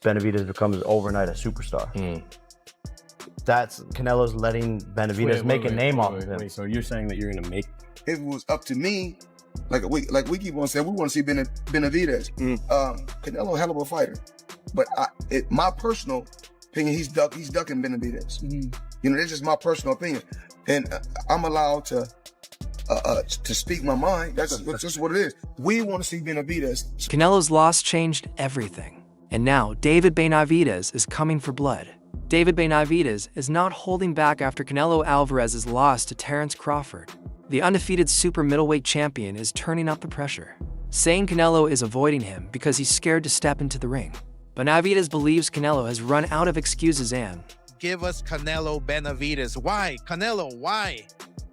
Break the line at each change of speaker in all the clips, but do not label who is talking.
Benavidez becomes overnight a superstar. That's Canelo's letting Benavidez make a name off of him.
So you're saying that you're going to make...
If it was up to me, like we keep on saying, we want to see Benavidez. Canelo, hell of a fighter. But my personal opinion, he's ducking Benavidez. You know, that's just my personal opinion. And I'm allowed to speak my mind. That's just what it is. We want to see Benavidez.
Canelo's loss changed everything. And now David Benavidez is coming for blood. David Benavidez is not holding back after Canelo Alvarez's loss to Terence Crawford. The undefeated super middleweight champion is turning up the pressure, saying Canelo is avoiding him because he's scared to step into the ring. Benavidez believes Canelo has run out of excuses and...
Give us Canelo Benavidez. Why? Canelo, why?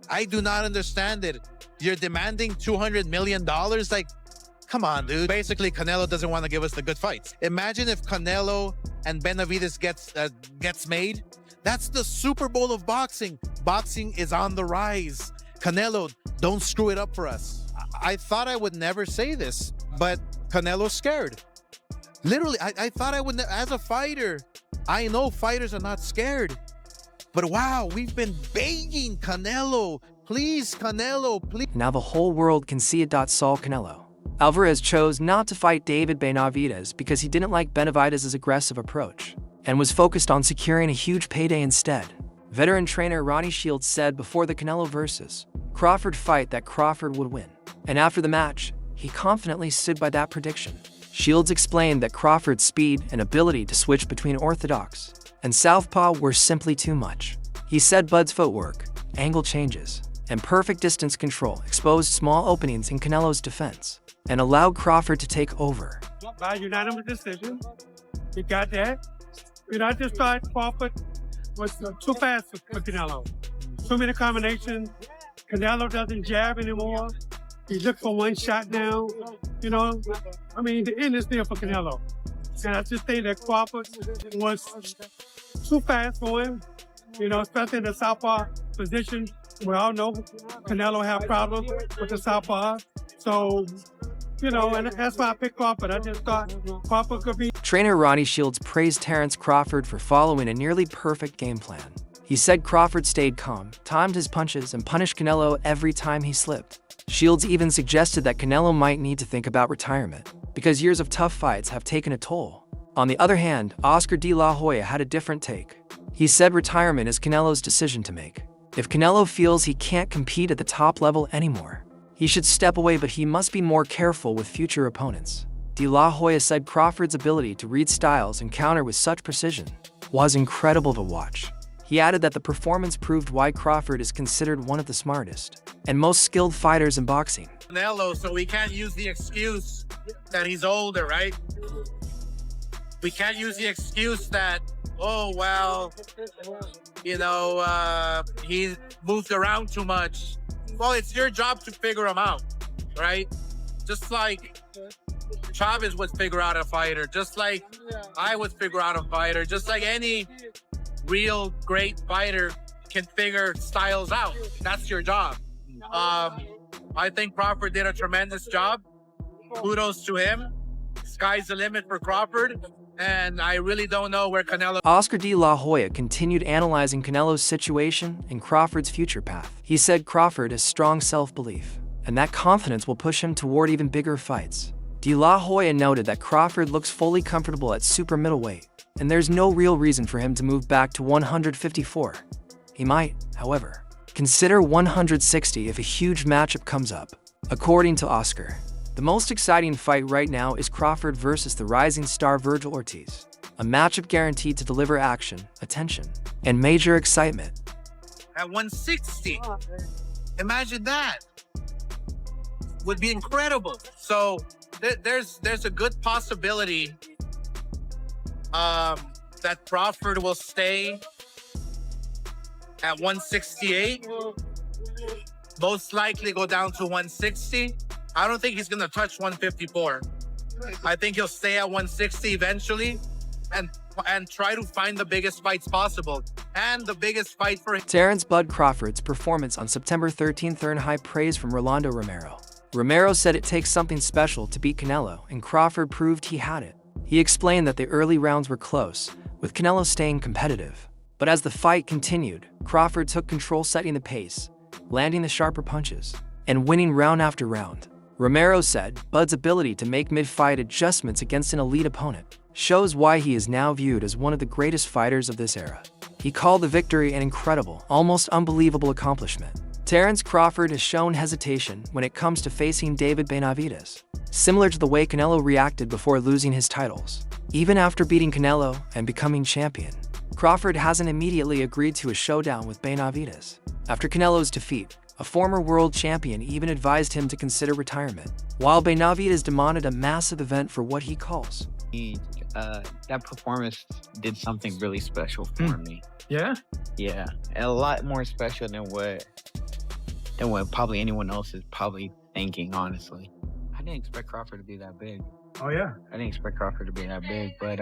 I do not understand it. You're demanding $200 million? Like, come on, dude. Basically, Canelo doesn't want to give us the good fights. Imagine if Canelo and Benavidez gets made. That's the Super Bowl of boxing. Boxing is on the rise. Canelo, don't screw it up for us. I thought I would never say this, but Canelo's scared. Literally, I thought I would, as a fighter, I know fighters are not scared. But wow, we've been begging Canelo, please, Canelo, please.
Now the whole world can see it. Saul Canelo. Alvarez chose not to fight David Benavidez because he didn't like Benavidez's aggressive approach and was focused on securing a huge payday instead. Veteran trainer Ronnie Shields said before the Canelo vs. Crawford fight that Crawford would win. And after the match, he confidently stood by that prediction. Shields explained that Crawford's speed and ability to switch between orthodox and southpaw were simply too much. He said Bud's footwork, angle changes, and perfect distance control exposed small openings in Canelo's defense and allowed Crawford to take over.
By unanimous decision, he got that. I just thought Crawford was too fast for Canelo. Too many combinations. Canelo doesn't jab anymore. He looks for one shot now. The end is there for Canelo. And I just think that Crawford was too fast for him, especially in the southpaw position. We all know Canelo had problems with the southpaw. So, and that's why I picked Crawford. I just thought Crawford could be.
Trainer Ronnie Shields praised Terence Crawford for following a nearly perfect game plan. He said Crawford stayed calm, timed his punches, and punished Canelo every time he slipped. Shields even suggested that Canelo might need to think about retirement because years of tough fights have taken a toll. On the other hand, Oscar De La Hoya had a different take. He said retirement is Canelo's decision to make. If Canelo feels he can't compete at the top level anymore, he should step away, but he must be more careful with future opponents. De La Hoya said Crawford's ability to read styles and counter with such precision was incredible to watch. He added that the performance proved why Crawford is considered one of the smartest and most skilled fighters in boxing.
Canelo, so we can't use the excuse that he's older, right? We can't use the excuse that, he moved around too much. Well, it's your job to figure him out, right? Just like Chavez would figure out a fighter, just like I would figure out a fighter, just like any real great fighter can figure styles out. That's your job. I think Crawford did a tremendous job. Kudos to him. Sky's the limit for Crawford, and I really don't know where Canelo...
Oscar De La Hoya continued analyzing Canelo's situation and Crawford's future path. He said Crawford has strong self-belief, and that confidence will push him toward even bigger fights. De La Hoya noted that Crawford looks fully comfortable at super middleweight, and there's no real reason for him to move back to 154. He might, however, consider 160 if a huge matchup comes up. According to Oscar, the most exciting fight right now is Crawford versus the rising star Virgil Ortiz, a matchup guaranteed to deliver action, attention, and major excitement.
At 160, imagine that. Would be incredible. So there's a good possibility that Crawford will stay at 168. Most likely go down to 160. I don't think he's going to touch 154. I think he'll stay at 160 eventually and try to find the biggest fights possible. And the biggest fight for him.
Terence Bud Crawford's performance on September 13th earned high praise from Rolando Romero. Romero said it takes something special to beat Canelo, and Crawford proved he had it. He explained that the early rounds were close, with Canelo staying competitive. But as the fight continued, Crawford took control, setting the pace, landing the sharper punches, and winning round after round. Romero said Bud's ability to make mid-fight adjustments against an elite opponent shows why he is now viewed as one of the greatest fighters of this era. He called the victory an incredible, almost unbelievable accomplishment. Terence Crawford has shown hesitation when it comes to facing David Benavidez, similar to the way Canelo reacted before losing his titles. Even after beating Canelo and becoming champion, Crawford hasn't immediately agreed to a showdown with Benavidez. After Canelo's defeat, a former world champion even advised him to consider retirement, while Benavidez demanded a massive event for what he calls.
That performance did something really special for me.
Yeah?
Yeah, a lot more special than what probably anyone else is probably thinking, honestly. I didn't expect Crawford to be that big.
Oh, yeah.
I didn't expect Crawford to be that big, but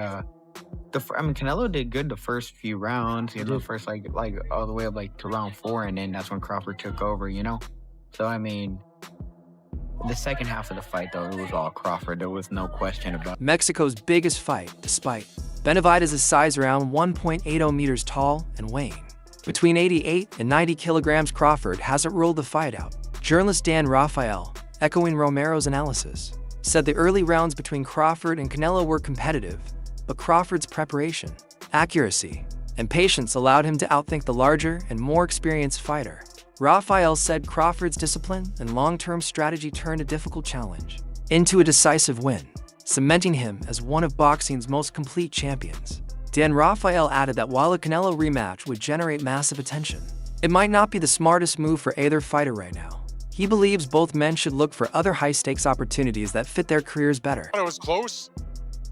Canelo did good the first few rounds, first like all the way up like to round 4, and then that's when Crawford took over, So I mean, the second half of the fight though, it was all Crawford. There was no question about it.
Mexico's biggest fight, despite Benavidez' size around 1.80 meters tall and weighing between 88 and 90 kilograms, Crawford hasn't ruled the fight out. Journalist Dan Rafael, echoing Romero's analysis, said the early rounds between Crawford and Canelo were competitive, but Crawford's preparation, accuracy, and patience allowed him to outthink the larger and more experienced fighter. Rafael said Crawford's discipline and long-term strategy turned a difficult challenge into a decisive win, cementing him as one of boxing's most complete champions. Dan Rafael added that while a Canelo rematch would generate massive attention, it might not be the smartest move for either fighter right now. He believes both men should look for other high-stakes opportunities that fit their careers better.
It was close.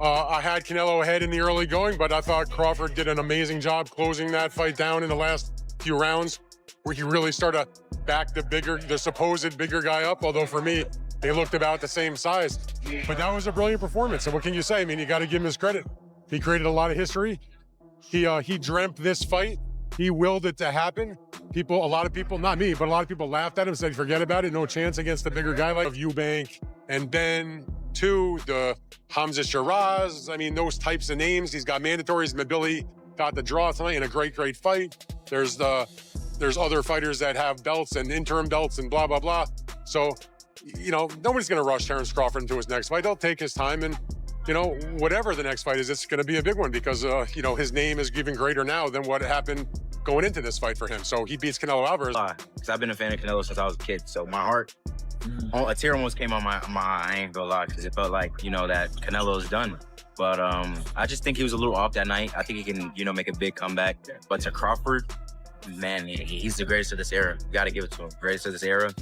I had Canelo ahead in the early going, but I thought Crawford did an amazing job closing that fight down in the last few rounds, where he really started to back the supposed bigger guy up, although for me, they looked about the same size. But that was a brilliant performance, and what can you say? I mean, you got to give him his credit. He created a lot of history. He dreamt this fight. He willed it to happen. A lot of people, not me, but a lot of people laughed at him, said, forget about it, no chance against a bigger guy like Eubank. And Ben, too, the Hamza Shiraz, I mean, those types of names. He's got mandatories, Mabili got the draw tonight in a great fight. There's other fighters that have belts and interim belts and blah, blah, blah. So, nobody's going to rush Terence Crawford into his next fight. They'll take his time, and, whatever the next fight is, it's going to be a big one because, his name is even greater now than what happened going into this fight for him. So he beats Canelo Alvarez.
Because I've been a fan of Canelo since I was a kid. So my heart, a tear almost came on my eye. I ain't gonna lie, because it felt like, that Canelo's done. But I just think he was a little off that night. I think he can, make a big comeback. But to Crawford, man, he's the greatest of this era. You gotta give it to him. Greatest of this era.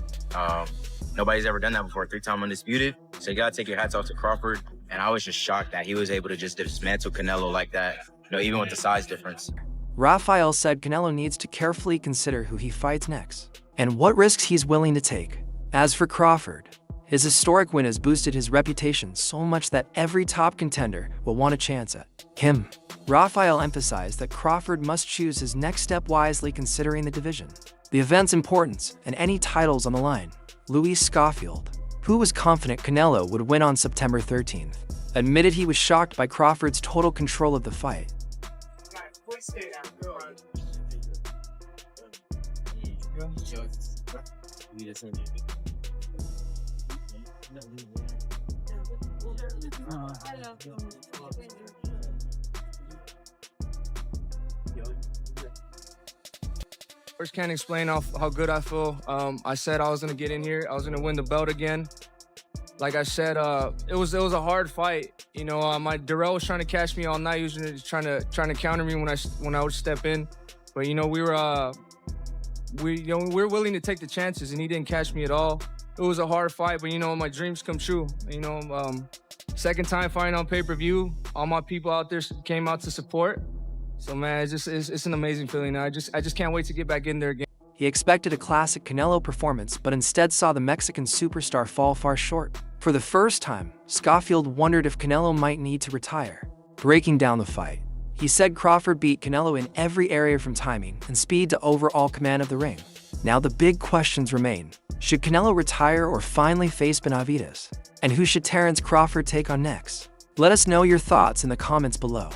Nobody's ever done that before. 3-time undisputed. So you gotta take your hats off to Crawford. And I was just shocked that he was able to just dismantle Canelo like that, even with the size difference.
Rafael said Canelo needs to carefully consider who he fights next and what risks he's willing to take. As for Crawford, his historic win has boosted his reputation so much that every top contender will want a chance at him. Rafael emphasized that Crawford must choose his next step wisely, considering the division, the event's importance, and any titles on the line. Luis Schofield, who was confident Canelo would win on September 13th, admitted he was shocked by Crawford's total control of the fight.
First, can't explain how good I feel. I said I was gonna get in here. I was gonna win the belt again. Like I said, it was a hard fight. My Darrell was trying to catch me all night. He was just trying to counter me when I would step in. But we were willing to take the chances, and he didn't catch me at all. It was a hard fight, but my dreams come true. Second time fighting on pay-per-view. All my people out there came out to support. So man, it's an amazing feeling. I just can't wait to get back in there again.
He expected a classic Canelo performance, but instead saw the Mexican superstar fall far short. For the first time, Schofield wondered if Canelo might need to retire. Breaking down the fight, he said Crawford beat Canelo in every area from timing and speed to overall command of the ring. Now the big questions remain. Should Canelo retire or finally face Benavidez? And who should Terence Crawford take on next? Let us know your thoughts in the comments below.